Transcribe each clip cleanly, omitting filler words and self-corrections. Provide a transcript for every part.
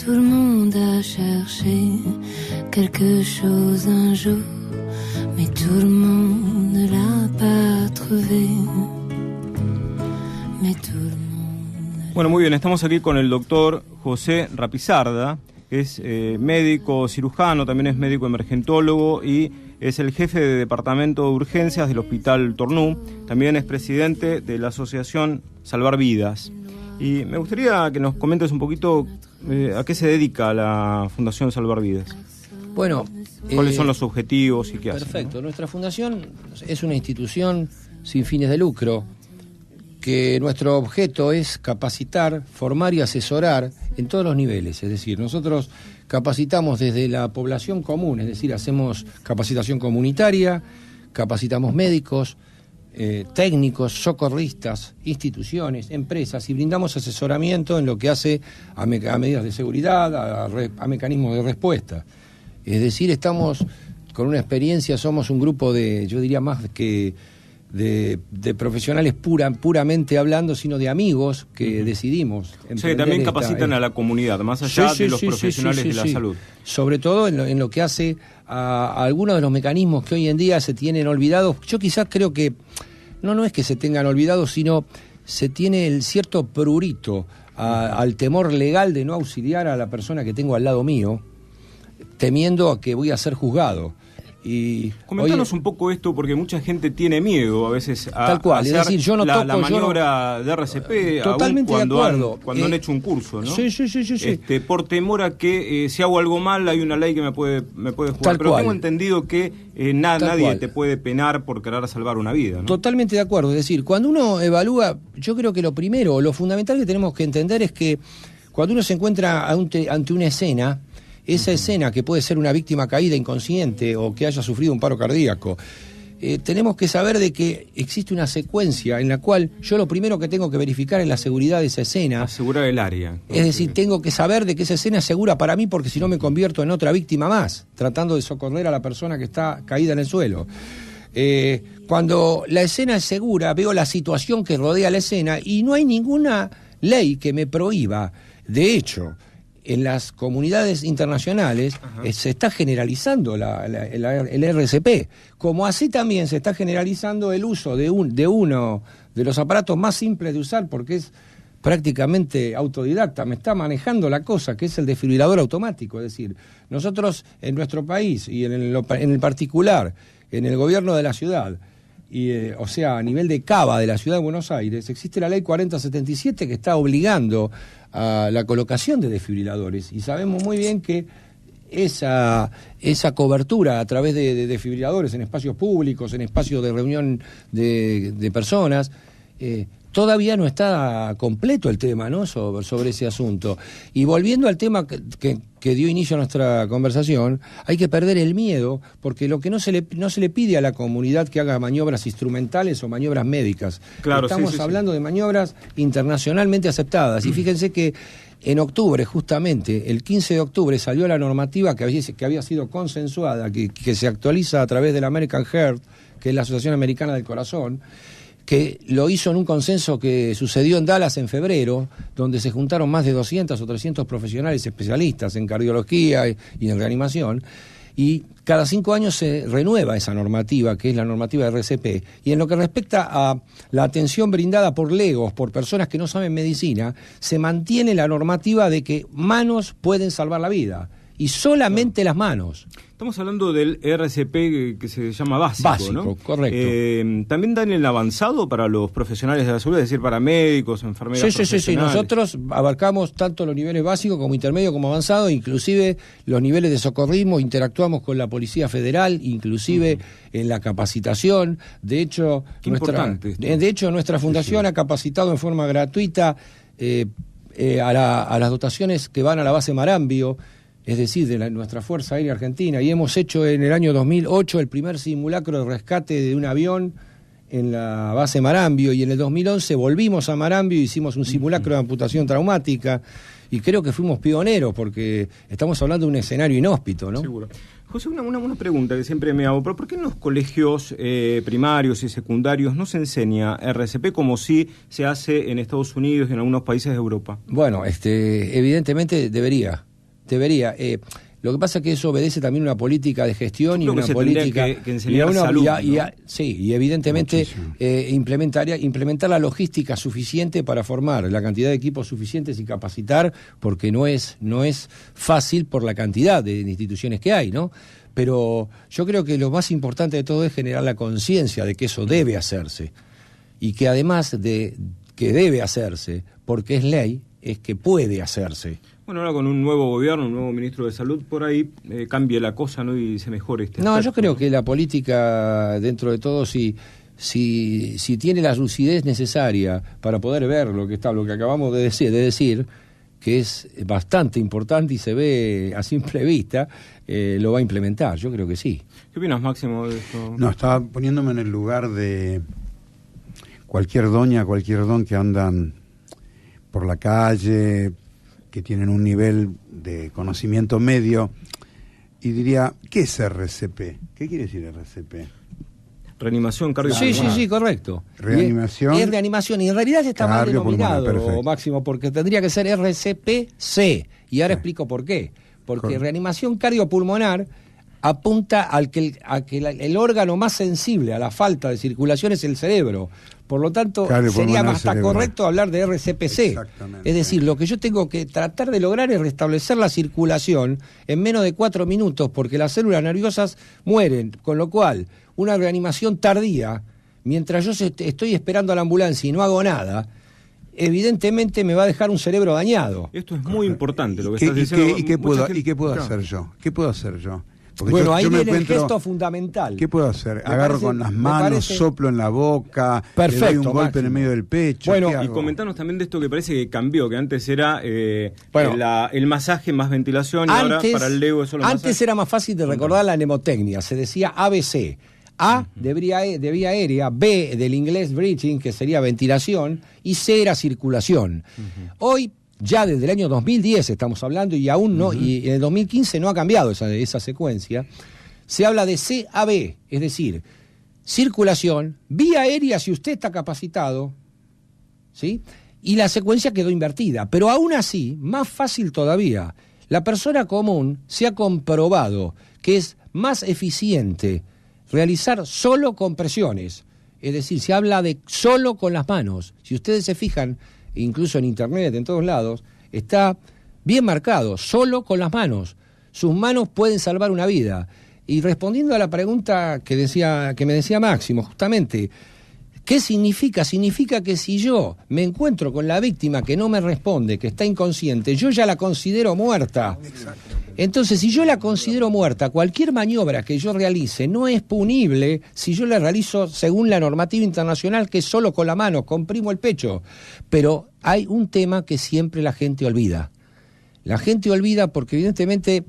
tout le monde a cherché quelque chose un jour, mais tout le monde ne l'a pas trouvé. Mais tout le monde. Bueno, muy bien, estamos aquí con el doctor José Rapizarda, que es médico cirujano, también es médico emergentólogo y es el jefe de departamento de urgencias del Hospital Tornú. También es presidente de la asociación Salvar Vidas. Y me gustaría que nos comentes un poquito a qué se dedica la Fundación Salvar Vidas. Bueno, ¿cuáles son los objetivos y qué hace? Perfecto. ¿No? Nuestra fundación es una institución sin fines de lucro, que nuestro objeto es capacitar, formar y asesorar en todos los niveles. Es decir, nosotros capacitamos desde la población común, es decir, hacemos capacitación comunitaria, capacitamos médicos, técnicos, socorristas, instituciones, empresas, y brindamos asesoramiento en lo que hace a medidas de seguridad, a mecanismos de respuesta. Es decir, estamos con una experiencia, somos un grupo de, yo diría más que de profesionales puramente hablando, sino de amigos que decidimos. Sí, también capacitan a la comunidad, más allá de los profesionales de la salud. Sobre todo en lo que hace a algunos de los mecanismos que hoy en día se tienen olvidados. Yo quizás creo que no es que se tengan olvidados, sino se tiene el cierto prurito al temor legal de no auxiliar a la persona que tengo al lado mío, temiendo a que voy a ser juzgado. Y comentanos un poco esto, porque mucha gente tiene miedo a veces a tal cual, hacer es decir, yo no toco, la maniobra de RCP, totalmente aún de acuerdo. cuando han hecho un curso, ¿no? Sí. Por temor a que si hago algo mal hay una ley que me puede jugar. Tal pero cual. Tengo entendido que nadie te puede penar por querer salvar una vida, ¿no? Totalmente de acuerdo. Es decir, cuando uno evalúa, yo creo que lo primero, lo fundamental que tenemos que entender es que cuando uno se encuentra ante una escena, esa escena que puede ser una víctima caída inconsciente o que haya sufrido un paro cardíaco, tenemos que saber de que existe una secuencia en la cual yo lo primero que tengo que verificar es la seguridad de esa escena. Asegurar el área. Es decir, tengo que saber de que esa escena es segura para mí, porque si no me convierto en otra víctima más, tratando de socorrer a la persona que está caída en el suelo. Cuando la escena es segura, veo la situación que rodea la escena y no hay ninguna ley que me prohíba. De hecho, en las comunidades internacionales se está generalizando el RCP, como así también se está generalizando el uso de uno de los aparatos más simples de usar, porque es prácticamente autodidacta, me está manejando la cosa, que es el desfibrilador automático. Es decir, nosotros en nuestro país y en el particular, en el gobierno de la ciudad, o sea, a nivel de Cava de la ciudad de Buenos Aires, existe la ley 4077 que está obligando a la colocación de desfibriladores, y sabemos muy bien que esa cobertura a través de desfibriladores en espacios públicos, en espacios de reunión de personas, todavía no está completo el tema, ¿no? sobre ese asunto. Y volviendo al tema que dio inicio a nuestra conversación, hay que perder el miedo, porque lo que no se le pide a la comunidad que haga maniobras instrumentales o maniobras médicas. Claro, estamos hablando de maniobras internacionalmente aceptadas. Y fíjense que en octubre, justamente, el 15 de octubre, salió la normativa que había sido consensuada, que se actualiza a través de la American Heart, que es la Asociación Americana del Corazón, que lo hizo en un consenso que sucedió en Dallas en febrero, donde se juntaron más de 200 o 300 profesionales especialistas en cardiología y en reanimación, y cada 5 años se renueva esa normativa, que es la normativa de RCP. Y en lo que respecta a la atención brindada por legos, por personas que no saben medicina, se mantiene la normativa de que manos pueden salvar la vida, y solamente las manos. Estamos hablando del RCP que se llama básico, ¿no? Correcto. ¿También dan el avanzado para los profesionales de la salud, es decir, para médicos, enfermeras profesionales? Sí. Nosotros abarcamos tanto los niveles básicos como intermedio como avanzado, inclusive los niveles de socorrismo, interactuamos con la Policía Federal, inclusive en la capacitación. De hecho, nuestra fundación ha capacitado en forma gratuita a las dotaciones que van a la base Marambio, es decir, de nuestra Fuerza Aérea Argentina, y hemos hecho en el año 2008 el primer simulacro de rescate de un avión en la base Marambio, y en el 2011 volvimos a Marambio y hicimos un simulacro de amputación traumática, y creo que fuimos pioneros, porque estamos hablando de un escenario inhóspito, ¿no? Seguro. José, una pregunta que siempre me hago, ¿pero por qué en los colegios primarios y secundarios no se enseña RCP como sí se hace en Estados Unidos y en algunos países de Europa? Bueno, evidentemente debería. debería. Lo que pasa es que eso obedece también a una política de gestión y una política que enseñar salud, ¿no? Sí, y evidentemente implementar la logística suficiente para formar la cantidad de equipos suficientes y capacitar, porque no es fácil por la cantidad de instituciones que hay, ¿no? Pero yo creo que lo más importante de todo es generar la conciencia de que eso debe hacerse y que además de que debe hacerse, porque es ley, es que puede hacerse. Bueno, ahora con un nuevo gobierno, un nuevo ministro de Salud, por ahí cambie la cosa, ¿no? Y se mejore este aspecto. Yo creo que la política, dentro de todo, si tiene la lucidez necesaria para poder ver lo que acabamos de decir, que es bastante importante y se ve a simple vista, lo va a implementar. Yo creo que sí. ¿Qué opinas, Máximo, de esto? No, estaba poniéndome en el lugar de cualquier doña, cualquier don que andan por la calle, que tienen un nivel de conocimiento medio, y diría, ¿qué es RCP? ¿Qué quiere decir RCP? Reanimación cardiopulmonar. Sí, correcto. Reanimación. Es reanimación, y en realidad está mal denominado, Máximo, porque tendría que ser RCP-C, y ahora explico por qué. Porque reanimación cardiopulmonar apunta a que el órgano más sensible a la falta de circulación es el cerebro. Por lo tanto, sería hasta correcto hablar de RCP-C. Es decir, lo que yo tengo que tratar de lograr es restablecer la circulación en menos de 4 minutos, porque las células nerviosas mueren, con lo cual una reanimación tardía, mientras yo estoy esperando a la ambulancia y no hago nada, evidentemente me va a dejar un cerebro dañado. Esto es muy importante lo que estás diciendo. ¿Y qué puedo hacer yo? ¿Qué puedo hacer yo? Porque bueno, ahí viene el gesto fundamental. ¿Qué puedo hacer? Agarro con las manos, soplo en la boca, le doy un golpe en el medio del pecho. Bueno, y comentanos también de esto que parece que cambió, que antes era el masaje más ventilación, y ahora para el Lego es solo masaje. Antes era más fácil de recordar la mnemotecnia, se decía ABC. A de vía aérea, B del inglés breathing, que sería ventilación, y C era circulación. Hoy, ya desde el año 2010 estamos hablando, y aún no, y en el 2015 no ha cambiado esa secuencia, se habla de CAB, es decir, circulación, vía aérea si usted está capacitado, ¿sí? Y la secuencia quedó invertida. Pero aún así, más fácil todavía, la persona común se ha comprobado que es más eficiente realizar solo compresiones, es decir, se habla de solo con las manos. Si ustedes se fijan, incluso en internet, en todos lados, está bien marcado, solo con las manos. Sus manos pueden salvar una vida. Y respondiendo a la pregunta que me decía Máximo, justamente, ¿qué significa? Significa que si yo me encuentro con la víctima que no me responde, que está inconsciente, yo ya la considero muerta. Exacto. Entonces, si yo la considero muerta, cualquier maniobra que yo realice no es punible si yo la realizo según la normativa internacional, que es solo con la mano, comprimo el pecho. Pero hay un tema que siempre la gente olvida. La gente olvida porque evidentemente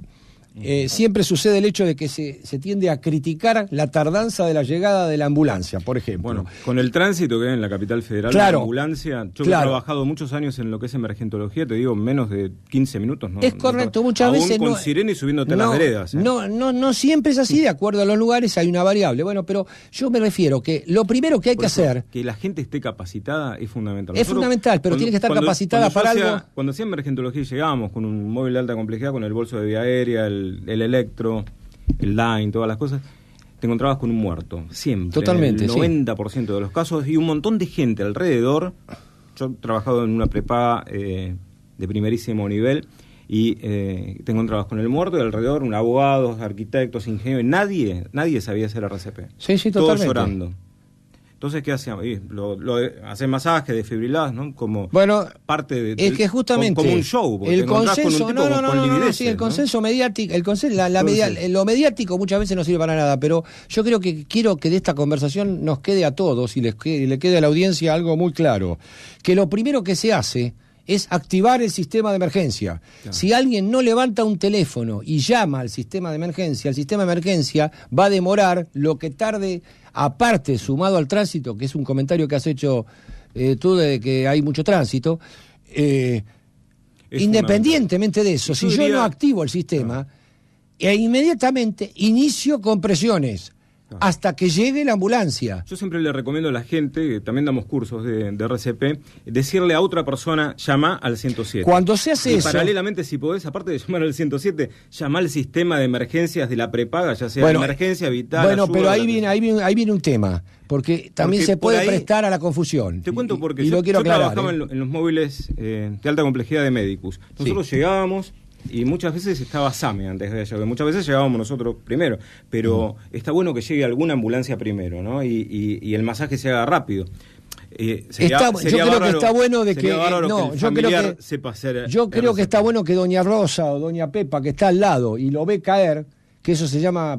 siempre sucede el hecho de que se tiende a criticar la tardanza de la llegada de la ambulancia, por ejemplo. Bueno, con el tránsito que hay en la capital federal, la ambulancia, yo que he trabajado muchos años en lo que es emergentología, te digo, menos de 15 minutos. ¿No? Es correcto, muchas veces con sirena y subiéndote las veredas. No siempre es así, de acuerdo a los lugares hay una variable. Bueno, pero yo me refiero que lo primero que hay que hacer... Que la gente esté capacitada es fundamental. Es fundamental, pero tiene que estar capacitada para algo... Cuando hacía emergentología llegábamos con un móvil de alta complejidad, con el bolso de vía aérea, el electro, el line, todas las cosas, te encontrabas con un muerto, siempre. Totalmente, el 90% de los casos, y un montón de gente alrededor. Yo he trabajado en una prepaga de primerísimo nivel, y te encontrabas con el muerto y alrededor abogados, arquitectos, ingenieros, nadie sabía hacer RCP. Sí, totalmente. Todos llorando. Entonces, ¿qué hacíamos? Hacer masajes desfibrilados, ¿no? Como parte de... Es que justamente... Como un show. El consenso... el consenso mediático... Lo mediático muchas veces no sirve para nada, pero yo quiero que de esta conversación nos quede a todos y le quede a la audiencia algo muy claro. Que lo primero que se hace es activar el sistema de emergencia. Claro. Si alguien no levanta un teléfono y llama al sistema de emergencia, el sistema de emergencia va a demorar lo que tarde, aparte, sumado al tránsito, que es un comentario que has hecho tú de que hay mucho tránsito, independientemente de eso, si yo no activo el sistema, inmediatamente inicio compresiones. hasta que llegue la ambulancia. Yo siempre le recomiendo a la gente, que también damos cursos de RCP, decirle a otra persona, llama al 107. Cuando se hace eso... paralelamente, si podés, aparte de llamar al 107, llama al sistema de emergencias de la prepaga, ya sea emergencia, vital, bueno, ayuda, pero ahí viene un tema, porque también se puede prestar a la confusión. Te cuento porque yo trabajaba en los móviles de alta complejidad de Medicus. Nosotros llegábamos... Y muchas veces estaba SAME antes de llegar. Muchas veces llegábamos nosotros primero. Pero está bueno que llegue alguna ambulancia primero, ¿no? Y el masaje se haga rápido. Yo creo que está bueno de que yo creo que está bueno que doña Rosa o doña Pepa, que está al lado y lo ve caer, que eso se llama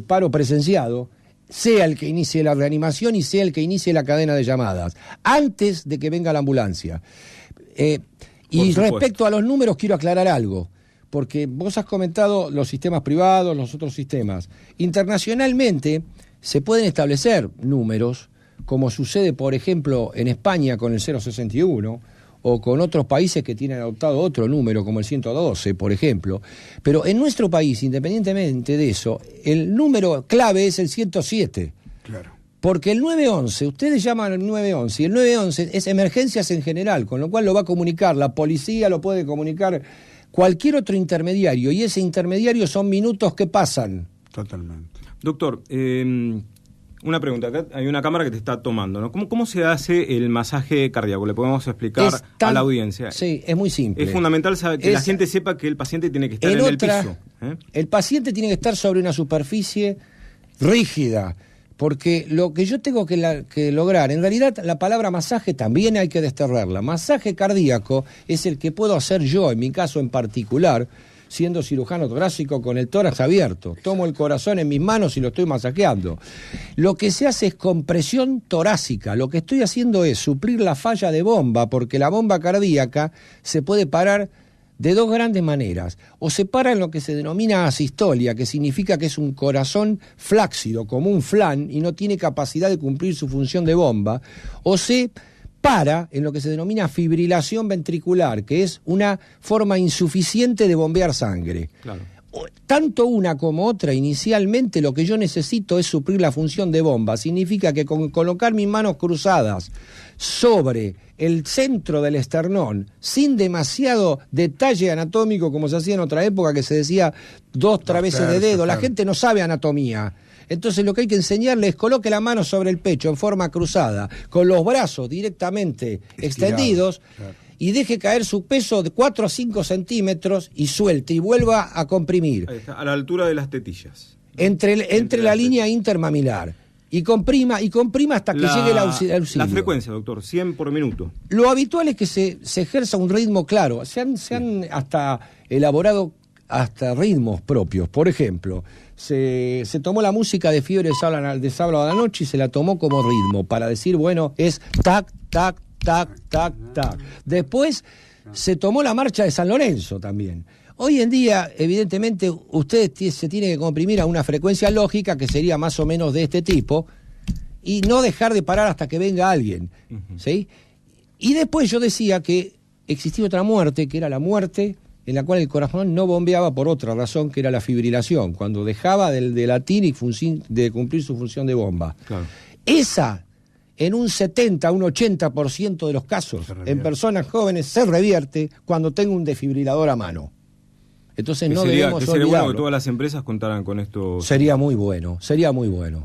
paro presenciado, sea el que inicie la reanimación y sea el que inicie la cadena de llamadas, antes de que venga la ambulancia. Y respecto a los números, quiero aclarar algo, porque vos has comentado los sistemas privados, los otros sistemas. Internacionalmente se pueden establecer números, como sucede, por ejemplo, en España con el 061, o con otros países que tienen adoptado otro número, como el 112, por ejemplo. Pero en nuestro país, independientemente de eso, el número clave es el 107. Claro. Porque el 911, ustedes llaman al 911, y el 911 es emergencias en general, con lo cual lo va a comunicar la policía, lo puede comunicar cualquier otro intermediario, y ese intermediario son minutos que pasan. Totalmente. Doctor, una pregunta, acá hay una cámara que te está tomando, ¿no? ¿Cómo se hace el masaje cardíaco? ¿Le podemos explicar a la audiencia? Sí, es muy simple. Es fundamental que la gente sepa que el paciente tiene que estar en el piso. El paciente tiene que estar sobre una superficie rígida, porque lo que yo tengo que lograr, en realidad la palabra masaje también hay que desterrarla. Masaje cardíaco es el que puedo hacer yo, en mi caso en particular, siendo cirujano torácico con el tórax abierto. Tomo el corazón en mis manos y lo estoy masajeando. Lo que se hace es compresión torácica. Lo que estoy haciendo es suplir la falla de bomba, porque la bomba cardíaca se puede parar de dos grandes maneras. O se para en lo que se denomina asistolia, que significa que es un corazón flácido, como un flan, y no tiene capacidad de cumplir su función de bomba, o se para en lo que se denomina fibrilación ventricular, que es una forma insuficiente de bombear sangre. Claro. Tanto una como otra, inicialmente lo que yo necesito es suplir la función de bomba. Significa que con colocar mis manos cruzadas sobre el centro del esternón, sin demasiado detalle anatómico como se hacía en otra época, que se decía 2 traveses de dedo, la gente no sabe anatomía. Entonces lo que hay que enseñarle es coloque la mano sobre el pecho en forma cruzada, con los brazos directamente extendidos, claro, y deje caer su peso de 4 a 5 centímetros y suelte y vuelva a comprimir. Ahí está, a la altura de las tetillas. Entre la línea intermamilar. Y comprima hasta que llegue el auxilio. La frecuencia, doctor, 100 por minuto. Lo habitual es que se ejerza un ritmo claro. Se han hasta elaborado hasta ritmos propios. Por ejemplo, se tomó la música de Fiebre de sábado a la noche y se la tomó como ritmo para decir, bueno, es tac, tac, tac, tac, tac. Después se tomó la marcha de San Lorenzo también. Hoy en día, evidentemente, usted se tiene que comprimir a una frecuencia lógica que sería más o menos de este tipo y no dejar de parar hasta que venga alguien, ¿sí? Y después yo decía que existía otra muerte, que era la muerte en la cual el corazón no bombeaba por otra razón, que era la fibrilación, cuando dejaba de latir y de cumplir su función de bomba. Claro. Esa, en un 70, un 80% de los casos, en personas jóvenes, se revierte cuando tengo un desfibrilador a mano. Entonces no debemos olvidarlo. Sería bueno que todas las empresas contaran con esto. Sería muy bueno.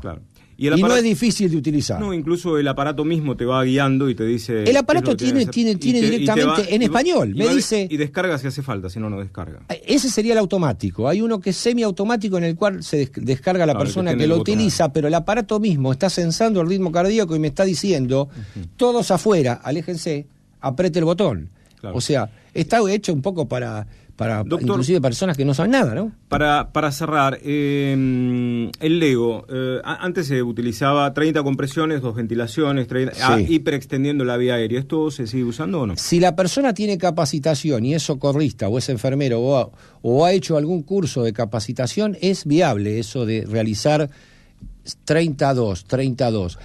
Claro. Y no es difícil de utilizar. No, incluso el aparato mismo te va guiando y te dice... El aparato tiene directamente en español. Me dice... Y descarga si hace falta, si no, no descarga. Ese sería el automático. Hay uno que es semiautomático en el cual se descarga la persona que lo utiliza, pero el aparato mismo está censando el ritmo cardíaco y me está diciendo, todos afuera, aléjense, apriete el botón. Claro. O sea, está hecho un poco para Doctor, inclusive personas que no saben nada, ¿no? Para cerrar, el Lego, antes se utilizaba 30 compresiones, 2 ventilaciones, hiperextendiendo la vía aérea. ¿Esto se sigue usando o no? Si la persona tiene capacitación y es socorrista o es enfermero o ha hecho algún curso de capacitación, es viable eso de realizar 32.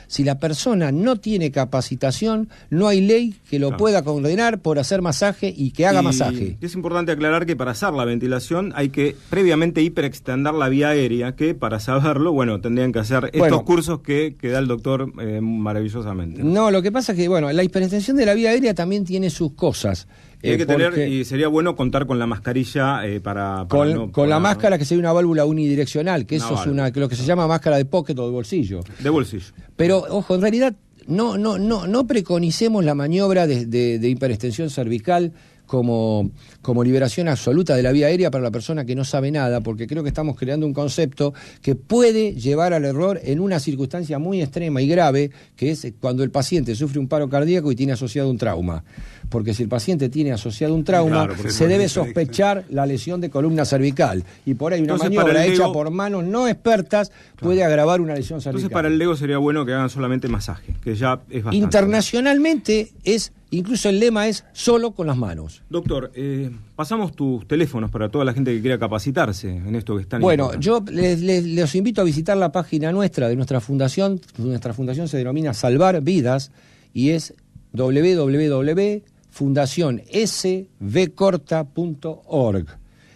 Si la persona no tiene capacitación, no hay ley que lo pueda condenar por hacer masaje y que haga masaje. Es importante aclarar que para hacer la ventilación hay que previamente hiperextender la vía aérea, que para saberlo, bueno, tendrían que hacer estos cursos que da el doctor maravillosamente. No, lo que pasa es que, bueno, la hiperextensión de la vía aérea también tiene sus cosas. Hay que tener, y sería bueno contar con la mascarilla con la máscara, que sería una válvula unidireccional, que eso es lo que se llama máscara de pocket o de bolsillo. De bolsillo. Pero, ojo, en realidad no preconicemos la maniobra de hiperextensión cervical como liberación absoluta de la vía aérea para la persona que no sabe nada, porque creo que estamos creando un concepto que puede llevar al error en una circunstancia muy extrema y grave, que es cuando el paciente sufre un paro cardíaco y tiene asociado un trauma. Porque si el paciente tiene asociado un trauma, se debe sospechar la lesión de columna cervical. Y por ahí una maniobra hecha por manos no expertas puede agravar una lesión cervical. Entonces para el LEGO sería bueno que hagan solamente masaje, que ya es bastante. Internacionalmente incluso el lema es solo con las manos. Doctor, pasamos tus teléfonos para toda la gente que quiera capacitarse en esto que están. Bueno, yo les invito a visitar la página nuestra de nuestra fundación. Nuestra fundación se denomina Salvar Vidas y es www.fundacionsvcorta.org.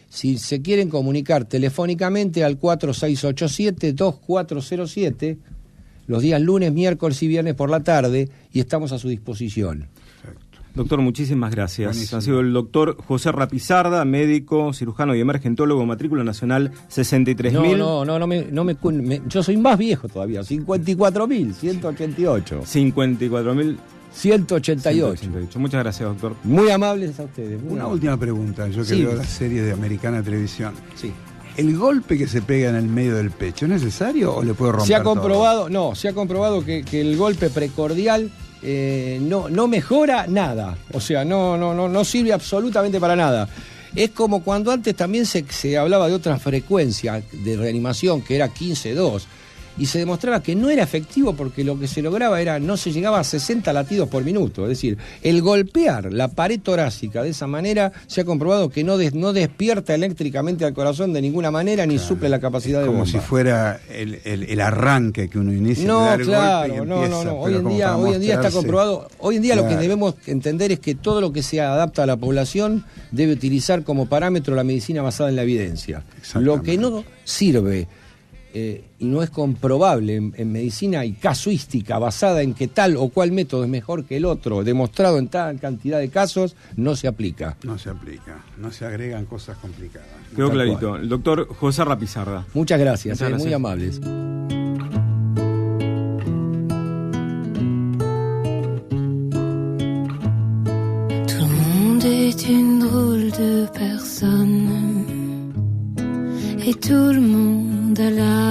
Si se quieren comunicar telefónicamente al 4687-2407, los días lunes, miércoles y viernes por la tarde, y estamos a su disposición. Doctor, muchísimas gracias. Buenísimo. Ha sido el doctor José Rapizarda, médico, cirujano y emergentólogo, matrícula nacional 63.000. Yo soy más viejo todavía, 54.188. 54.188. Muchas gracias, doctor. Muy amables a ustedes. Una última pregunta, yo que Sí. veo las series de Americana Televisión. Sí. ¿El golpe que se pega en el medio del pecho es necesario o le puede romper Se ha comprobado, todo? se ha comprobado que el golpe precordial no mejora nada. O sea, no sirve absolutamente para nada. Es como cuando antes también se hablaba de otra frecuencia de reanimación, que era 15-2, y se demostraba que no era efectivo porque lo que se lograba no se llegaba a 60 latidos por minuto. Es decir, el golpear la pared torácica de esa manera se ha comprobado que no despierta eléctricamente al corazón de ninguna manera, ni suple la capacidad de bomba. Como si fuera el arranque que uno inicia. No, dar el claro, golpe y no. empieza, Hoy en día está comprobado. Hoy en día lo que debemos entender es que todo lo que se adapta a la población debe utilizar como parámetro la medicina basada en la evidencia. Lo que no sirve y no es comprobable en medicina y casuística basada en que tal o cual método es mejor que el otro, demostrado en tal cantidad de casos, no se aplica. No se aplica, no se agregan cosas complicadas. Quedó clarito. El doctor José Rapizarda. Muchas gracias, Muchas gracias. muy amables. Tout le monde est une drôle de personne et tout le monde a la